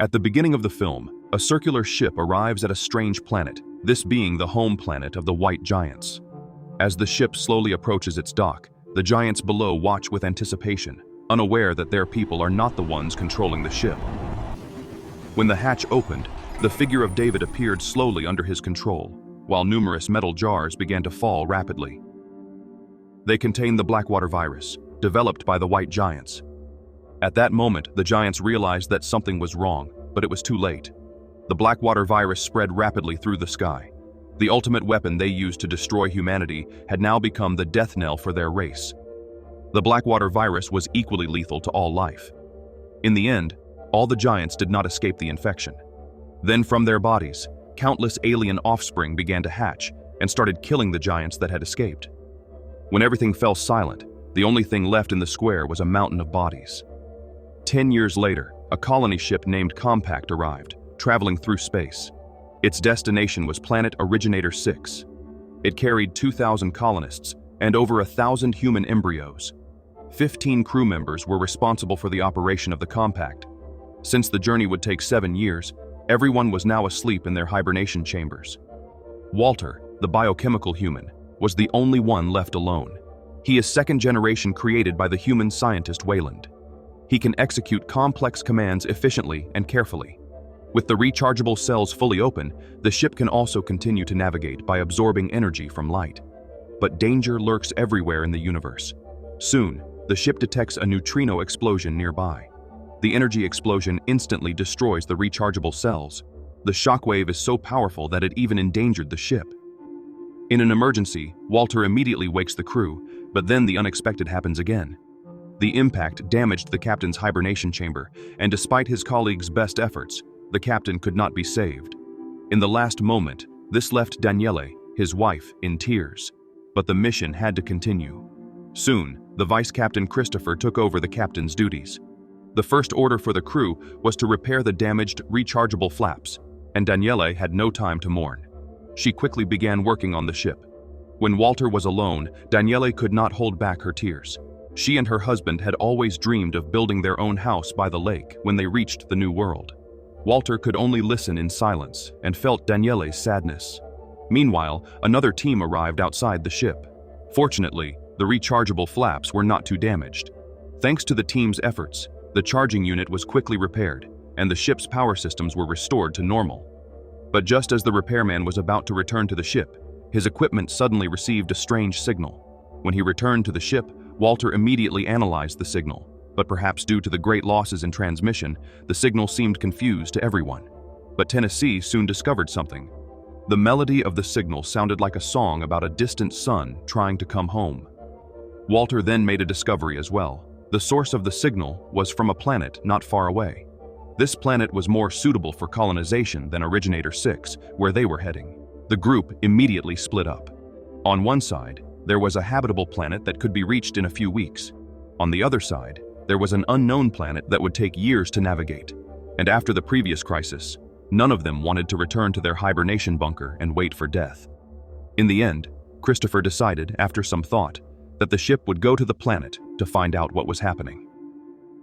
At the beginning of the film, a circular ship arrives at a strange planet, this being the home planet of the White Giants. As the ship slowly approaches its dock, the giants below watch with anticipation, unaware that their people are not the ones controlling the ship. When the hatch opened, the figure of David appeared slowly under his control, while numerous metal jars began to fall rapidly. They contained the Blackwater virus, developed by the White Giants. At that moment, the giants realized that something was wrong, but it was too late. The Blackwater virus spread rapidly through the sky. The ultimate weapon they used to destroy humanity had now become the death knell for their race. The Blackwater virus was equally lethal to all life. In the end, all the giants did not escape the infection. Then from their bodies, countless alien offspring began to hatch and started killing the giants that had escaped. When everything fell silent, the only thing left in the square was a mountain of bodies. 10 years later, a colony ship named Compact arrived, traveling through space. Its destination was planet Originator 6. It carried 2,000 colonists and over 1,000 human embryos. 15 crew members were responsible for the operation of the Compact. Since the journey would take 7 years, everyone was now asleep in their hibernation chambers. Walter, the biochemical human, was the only one left alone. He is second generation created by the human scientist Wayland. He can execute complex commands efficiently and carefully. With the rechargeable cells fully open, the ship can also continue to navigate by absorbing energy from light. But danger lurks everywhere in the universe. Soon, the ship detects a neutrino explosion nearby. The energy explosion instantly destroys the rechargeable cells. The shockwave is so powerful that it even endangered the ship. In an emergency, Walter immediately wakes the crew, but then the unexpected happens again. The impact damaged the captain's hibernation chamber, and despite his colleagues' best efforts, the captain could not be saved. In the last moment, this left Daniele, his wife, in tears. But the mission had to continue. Soon, the vice captain Christopher took over the captain's duties. The first order for the crew was to repair the damaged rechargeable flaps, and Daniele had no time to mourn. She quickly began working on the ship. When Walter was alone, Daniele could not hold back her tears. She and her husband had always dreamed of building their own house by the lake when they reached the new world. Walter could only listen in silence and felt Daniele's sadness. Meanwhile, another team arrived outside the ship. Fortunately, the rechargeable flaps were not too damaged. Thanks to the team's efforts, the charging unit was quickly repaired, and the ship's power systems were restored to normal. But just as the repairman was about to return to the ship, his equipment suddenly received a strange signal. When he returned to the ship, Walter immediately analyzed the signal, but perhaps due to the great losses in transmission, the signal seemed confused to everyone. But Tennessee soon discovered something. The melody of the signal sounded like a song about a distant son trying to come home. Walter then made a discovery as well. The source of the signal was from a planet not far away. This planet was more suitable for colonization than Originator 6, where they were heading. The group immediately split up. On one side, there was a habitable planet that could be reached in a few weeks. On the other side, there was an unknown planet that would take years to navigate. And after the previous crisis, none of them wanted to return to their hibernation bunker and wait for death. In the end, Christopher decided, after some thought, that the ship would go to the planet to find out what was happening.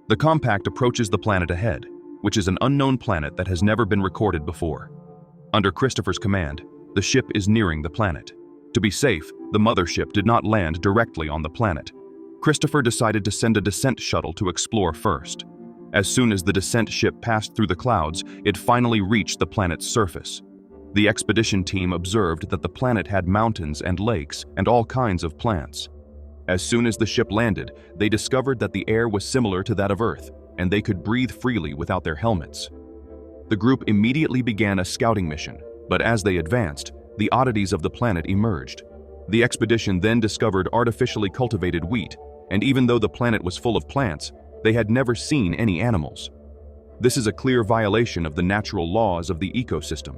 The Compact approaches the planet ahead, which is an unknown planet that has never been recorded before. Under Christopher's command, the ship is nearing the planet. To be safe, the mothership did not land directly on the planet. Christopher decided to send a descent shuttle to explore first. As soon as the descent ship passed through the clouds, it finally reached the planet's surface. The expedition team observed that the planet had mountains and lakes and all kinds of plants. As soon as the ship landed, they discovered that the air was similar to that of Earth, and they could breathe freely without their helmets. The group immediately began a scouting mission, but as they advanced, the oddities of the planet emerged. The expedition then discovered artificially cultivated wheat, and even though the planet was full of plants, they had never seen any animals. This is a clear violation of the natural laws of the ecosystem.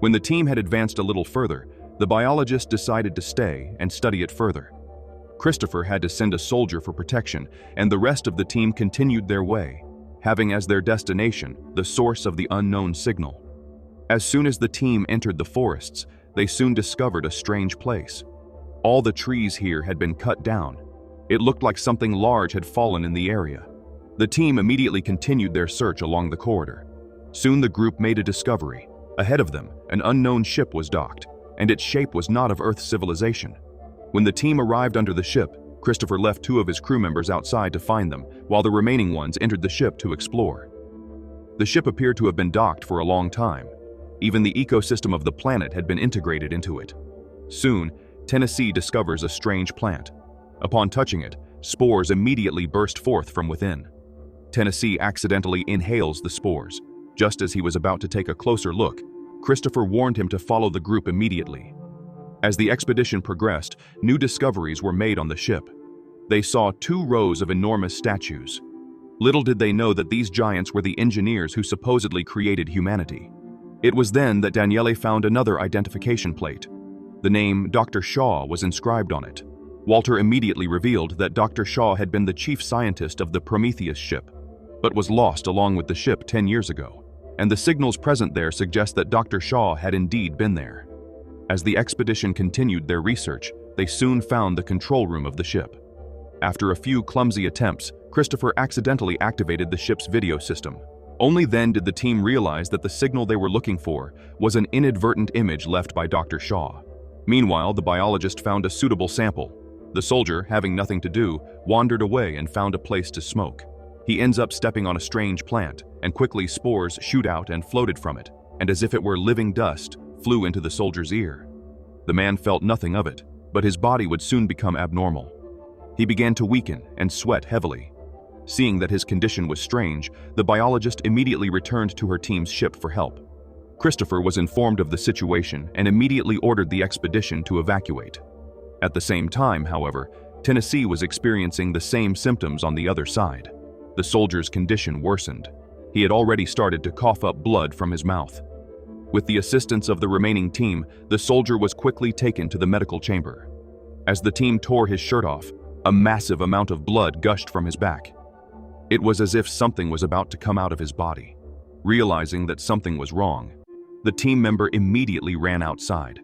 When the team had advanced a little further, the biologists decided to stay and study it further. Christopher had to send a soldier for protection, and the rest of the team continued their way, having as their destination the source of the unknown signal. As soon as the team entered the forests, they soon discovered a strange place. All the trees here had been cut down. It looked like something large had fallen in the area. The team immediately continued their search along the corridor. Soon the group made a discovery. Ahead of them, an unknown ship was docked, and its shape was not of Earth's civilization. When the team arrived under the ship, Christopher left 2 of his crew members outside to find them, while the remaining ones entered the ship to explore. The ship appeared to have been docked for a long time. Even the ecosystem of the planet had been integrated into it. Soon, Tennessee discovers a strange plant. Upon touching it, spores immediately burst forth from within. Tennessee accidentally inhales the spores. Just as he was about to take a closer look, Christopher warned him to follow the group immediately. As the expedition progressed, new discoveries were made on the ship. They saw 2 rows of enormous statues. Little did they know that these giants were the engineers who supposedly created humanity. It was then that Daniele found another identification plate. The name Dr. Shaw was inscribed on it. Walter immediately revealed that Dr. Shaw had been the chief scientist of the Prometheus ship, but was lost along with the ship 10 years ago, and the signals present there suggest that Dr. Shaw had indeed been there. As the expedition continued their research, they soon found the control room of the ship. After a few clumsy attempts, Christopher accidentally activated the ship's video system. Only then did the team realize that the signal they were looking for was an inadvertent image left by Dr. Shaw. Meanwhile, the biologist found a suitable sample. The soldier, having nothing to do, wandered away and found a place to smoke. He ends up stepping on a strange plant, and quickly spores shoot out and floated from it, and as if it were living dust, flew into the soldier's ear. The man felt nothing of it, but his body would soon become abnormal. He began to weaken and sweat heavily. Seeing that his condition was strange, the biologist immediately returned to her team's ship for help. Christopher was informed of the situation and immediately ordered the expedition to evacuate. At the same time, however, Tennessee was experiencing the same symptoms on the other side. The soldier's condition worsened. He had already started to cough up blood from his mouth. With the assistance of the remaining team, the soldier was quickly taken to the medical chamber. As the team tore his shirt off, a massive amount of blood gushed from his back. It was as if something was about to come out of his body. Realizing that something was wrong, the team member immediately ran outside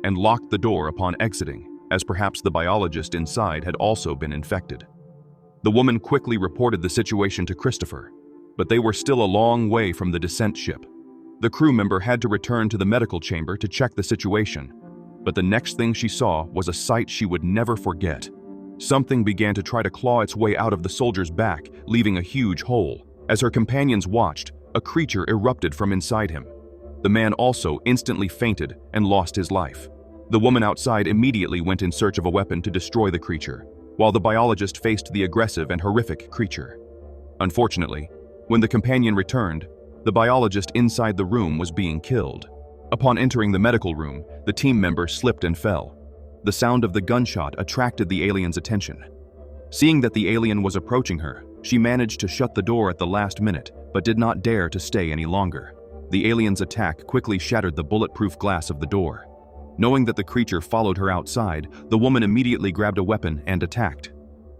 and locked the door upon exiting, as perhaps the biologist inside had also been infected. The woman quickly reported the situation to Christopher, but they were still a long way from the descent ship. The crew member had to return to the medical chamber to check the situation, but the next thing she saw was a sight she would never forget. Something began to try to claw its way out of the soldier's back, leaving a huge hole. As her companions watched, a creature erupted from inside him. The man also instantly fainted and lost his life. The woman outside immediately went in search of a weapon to destroy the creature, while the biologist faced the aggressive and horrific creature. Unfortunately, when the companion returned, the biologist inside the room was being killed. Upon entering the medical room, the team member slipped and fell. The sound of the gunshot attracted the alien's attention. Seeing that the alien was approaching her, she managed to shut the door at the last minute, but did not dare to stay any longer. The alien's attack quickly shattered the bulletproof glass of the door. Knowing that the creature followed her outside, the woman immediately grabbed a weapon and attacked.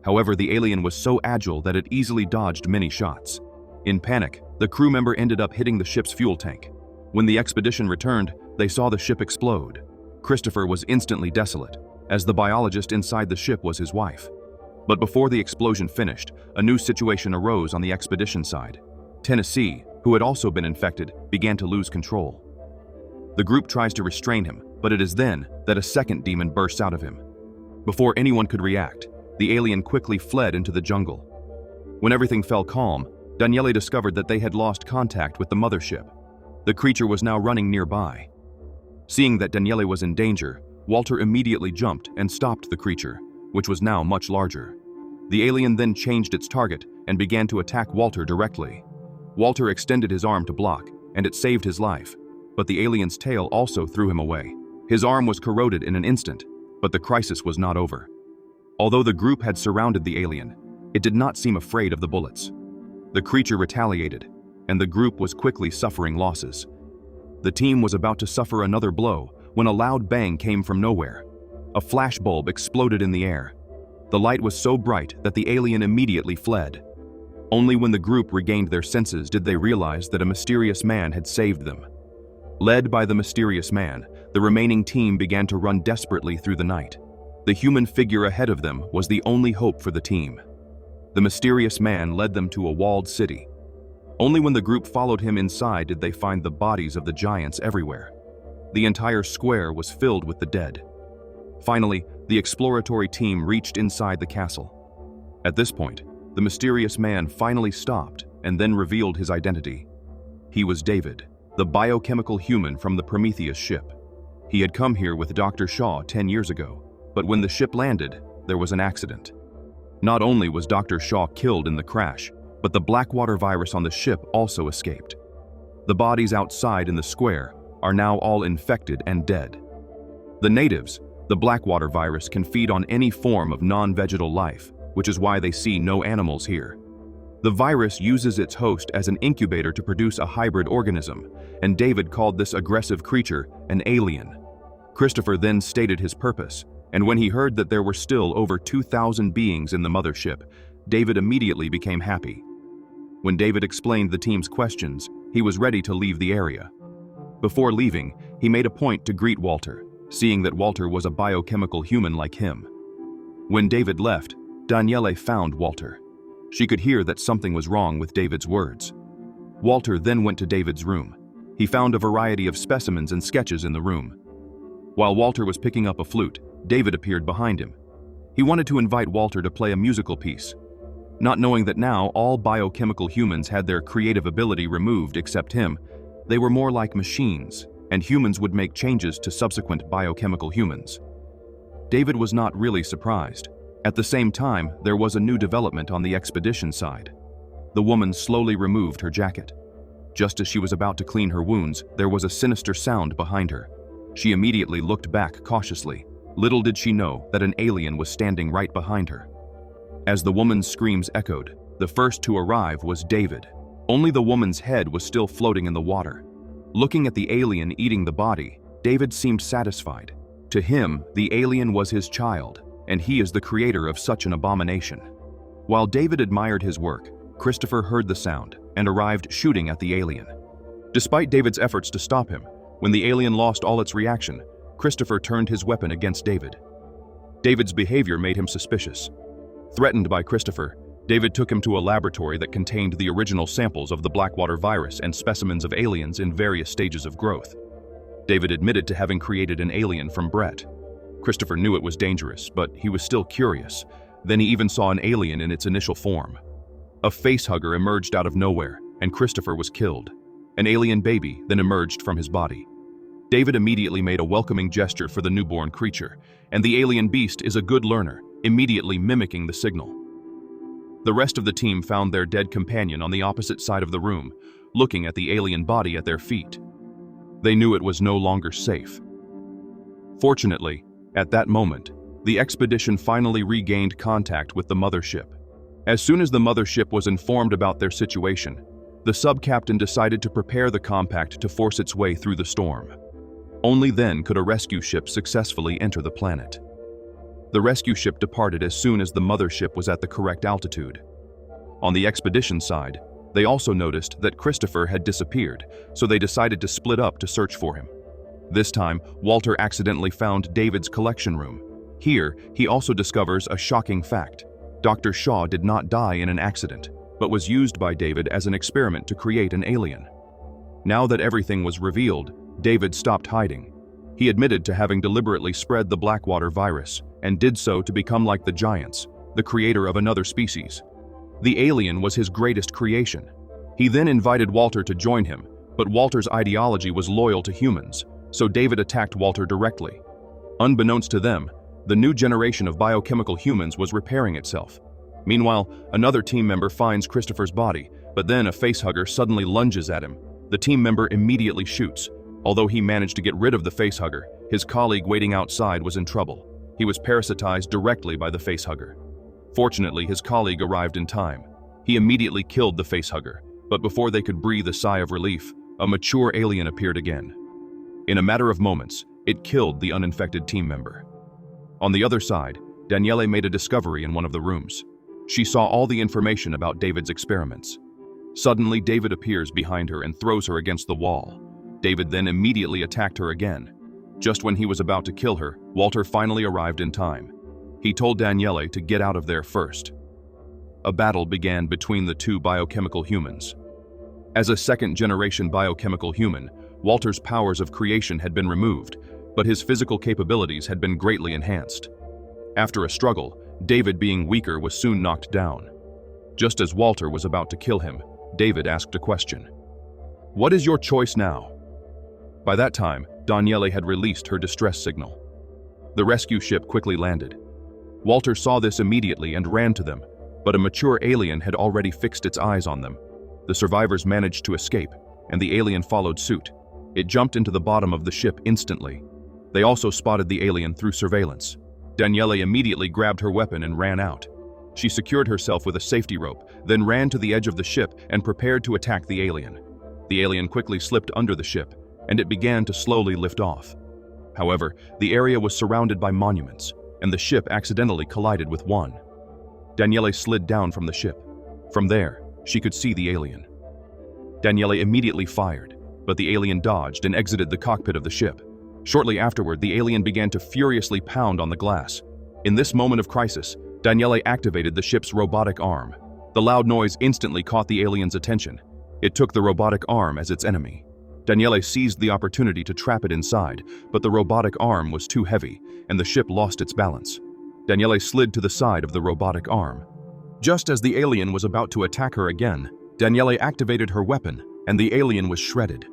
However, the alien was so agile that it easily dodged many shots. In panic, the crew member ended up hitting the ship's fuel tank. When the expedition returned, they saw the ship explode. Christopher was instantly desolate, as the biologist inside the ship was his wife. But before the explosion finished, a new situation arose on the expedition side. Tennessee, who had also been infected, began to lose control. The group tries to restrain him, but it is then that a second demon bursts out of him. Before anyone could react, the alien quickly fled into the jungle. When everything fell calm, Daniele discovered that they had lost contact with the mothership. The creature was now running nearby. Seeing that Daniele was in danger, Walter immediately jumped and stopped the creature, which was now much larger. The alien then changed its target and began to attack Walter directly. Walter extended his arm to block, and it saved his life, but the alien's tail also threw him away. His arm was corroded in an instant, but the crisis was not over. Although the group had surrounded the alien, it did not seem afraid of the bullets. The creature retaliated, and the group was quickly suffering losses. The team was about to suffer another blow when a loud bang came from nowhere. A flashbulb exploded in the air. The light was so bright that the alien immediately fled. Only when the group regained their senses did they realize that a mysterious man had saved them. Led by the mysterious man, the remaining team began to run desperately through the night. The human figure ahead of them was the only hope for the team. The mysterious man led them to a walled city. Only when the group followed him inside did they find the bodies of the giants everywhere. The entire square was filled with the dead. Finally, the exploratory team reached inside the castle. At this point, the mysterious man finally stopped and then revealed his identity. He was David, the biochemical human from the Prometheus ship. He had come here with Dr. Shaw 10 years ago, but when the ship landed, there was an accident. Not only was Dr. Shaw killed in the crash, but the Blackwater virus on the ship also escaped. The bodies outside in the square are now all infected and dead. The natives, the Blackwater virus can feed on any form of non-vegetal life, which is why they see no animals here. The virus uses its host as an incubator to produce a hybrid organism, and David called this aggressive creature an alien. Christopher then stated his purpose, and when he heard that there were still over 2,000 beings in the mothership, David immediately became happy. When David explained the team's questions, he was ready to leave the area. Before leaving, he made a point to greet Walter, seeing that Walter was a biochemical human like him. When David left, Daniele found Walter. She could hear that something was wrong with David's words. Walter then went to David's room. He found a variety of specimens and sketches in the room. While Walter was picking up a flute, David appeared behind him. He wanted to invite Walter to play a musical piece. Not knowing that now all biochemical humans had their creative ability removed except him, they were more like machines, and humans would make changes to subsequent biochemical humans. David was not really surprised. At the same time, there was a new development on the expedition side. The woman slowly removed her jacket. Just as she was about to clean her wounds, there was a sinister sound behind her. She immediately looked back cautiously. Little did she know that an alien was standing right behind her. As the woman's screams echoed, the first to arrive was David. Only the woman's head was still floating in the water. Looking at the alien eating the body, David seemed satisfied. To him, the alien was his child, and he is the creator of such an abomination. While David admired his work, Christopher heard the sound and arrived shooting at the alien. Despite David's efforts to stop him, when the alien lost all its reaction, Christopher turned his weapon against David. David's behavior made him suspicious. Threatened by Christopher, David took him to a laboratory that contained the original samples of the Blackwater virus and specimens of aliens in various stages of growth. David admitted to having created an alien from Brett. Christopher knew it was dangerous, but he was still curious. Then he even saw an alien in its initial form. A facehugger emerged out of nowhere, and Christopher was killed. An alien baby then emerged from his body. David immediately made a welcoming gesture for the newborn creature, and the alien beast is a good learner, immediately mimicking the signal. The rest of the team found their dead companion on the opposite side of the room, looking at the alien body at their feet. They knew it was no longer safe. Fortunately, at that moment, the expedition finally regained contact with the mothership. As soon as the mothership was informed about their situation, the sub-captain decided to prepare the compact to force its way through the storm. Only then could a rescue ship successfully enter the planet. The rescue ship departed as soon as the mothership was at the correct altitude. On the expedition side, they also noticed that Christopher had disappeared, so they decided to split up to search for him. This time, Walter accidentally found David's collection room. Here, he also discovers a shocking fact. Dr. Shaw did not die in an accident, but was used by David as an experiment to create an alien. Now that everything was revealed, David stopped hiding. He admitted to having deliberately spread the Blackwater virus, and did so to become like the giants, the creator of another species. The alien was his greatest creation. He then invited Walter to join him, but Walter's ideology was loyal to humans, so David attacked Walter directly. Unbeknownst to them, the new generation of biochemical humans was repairing itself. Meanwhile, another team member finds Christopher's body, but then a facehugger suddenly lunges at him. The team member immediately shoots. Although he managed to get rid of the facehugger, his colleague waiting outside was in trouble. He was parasitized directly by the facehugger. Fortunately, his colleague arrived in time. He immediately killed the facehugger, but before they could breathe a sigh of relief, a mature alien appeared again. In a matter of moments, it killed the uninfected team member. On the other side, Daniele made a discovery in one of the rooms. She saw all the information about David's experiments. Suddenly, David appears behind her and throws her against the wall. David then immediately attacked her again. Just when he was about to kill her, Walter finally arrived in time. He told Daniele to get out of there first. A battle began between the two biochemical humans. As a second-generation biochemical human, Walter's powers of creation had been removed, but his physical capabilities had been greatly enhanced. After a struggle, David, being weaker, was soon knocked down. Just as Walter was about to kill him, David asked a question. "What is your choice now?" By that time, Daniele had released her distress signal. The rescue ship quickly landed. Walter saw this immediately and ran to them, but a mature alien had already fixed its eyes on them. The survivors managed to escape, and the alien followed suit. It jumped into the bottom of the ship instantly. They also spotted the alien through surveillance. Daniele immediately grabbed her weapon and ran out. She secured herself with a safety rope, then ran to the edge of the ship and prepared to attack the alien. The alien quickly slipped under the ship, and it began to slowly lift off. However, the area was surrounded by monuments, and the ship accidentally collided with one. Daniele slid down from the ship. From there, she could see the alien. Daniele immediately fired, but the alien dodged and exited the cockpit of the ship. Shortly afterward, the alien began to furiously pound on the glass. In this moment of crisis, Daniele activated the ship's robotic arm. The loud noise instantly caught the alien's attention. It took the robotic arm as its enemy. Daniele seized the opportunity to trap it inside, but the robotic arm was too heavy, and the ship lost its balance. Daniele slid to the side of the robotic arm. Just as the alien was about to attack her again, Daniele activated her weapon, and the alien was shredded.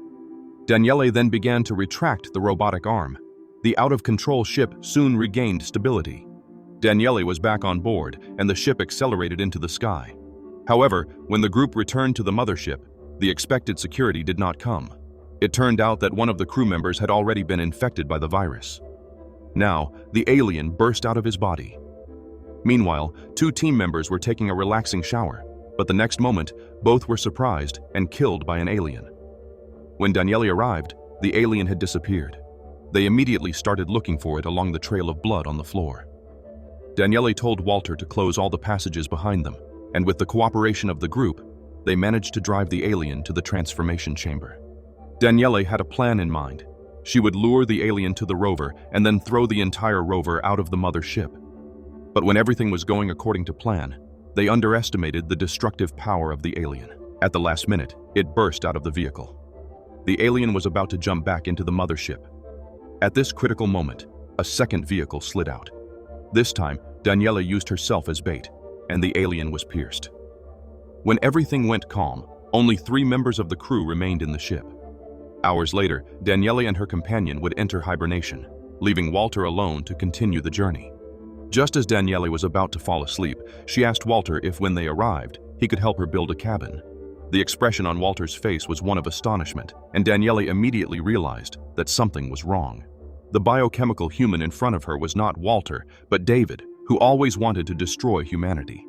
Daniele then began to retract the robotic arm. The out-of-control ship soon regained stability. Daniele was back on board, and the ship accelerated into the sky. However, when the group returned to the mothership, the expected security did not come. It turned out that one of the crew members had already been infected by the virus. Now, the alien burst out of his body. Meanwhile, two team members were taking a relaxing shower, but the next moment, both were surprised and killed by an alien. When Daniele arrived, the alien had disappeared. They immediately started looking for it along the trail of blood on the floor. Daniele told Walter to close all the passages behind them, and with the cooperation of the group, they managed to drive the alien to the transformation chamber. Daniele had a plan in mind. She would lure the alien to the rover and then throw the entire rover out of the mother ship. But when everything was going according to plan, they underestimated the destructive power of the alien. At the last minute, it burst out of the vehicle. The alien was about to jump back into the mothership. At this critical moment, a second vehicle slid out. This time, Daniele used herself as bait, and the alien was pierced. When everything went calm, only 3 members of the crew remained in the ship. Hours later, Daniele and her companion would enter hibernation, leaving Walter alone to continue the journey. Just as Daniele was about to fall asleep, she asked Walter if, when they arrived, he could help her build a cabin. The expression on Walter's face was one of astonishment, and Daniele immediately realized that something was wrong. The biochemical human in front of her was not Walter, but David, who always wanted to destroy humanity.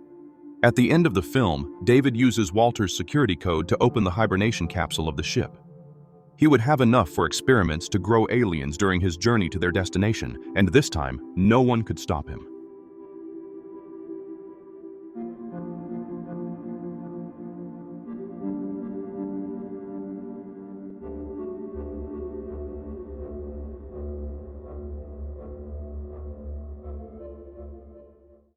At the end of the film, David uses Walter's security code to open the hibernation capsule of the ship. He would have enough for experiments to grow aliens during his journey to their destination, and this time, no one could stop him.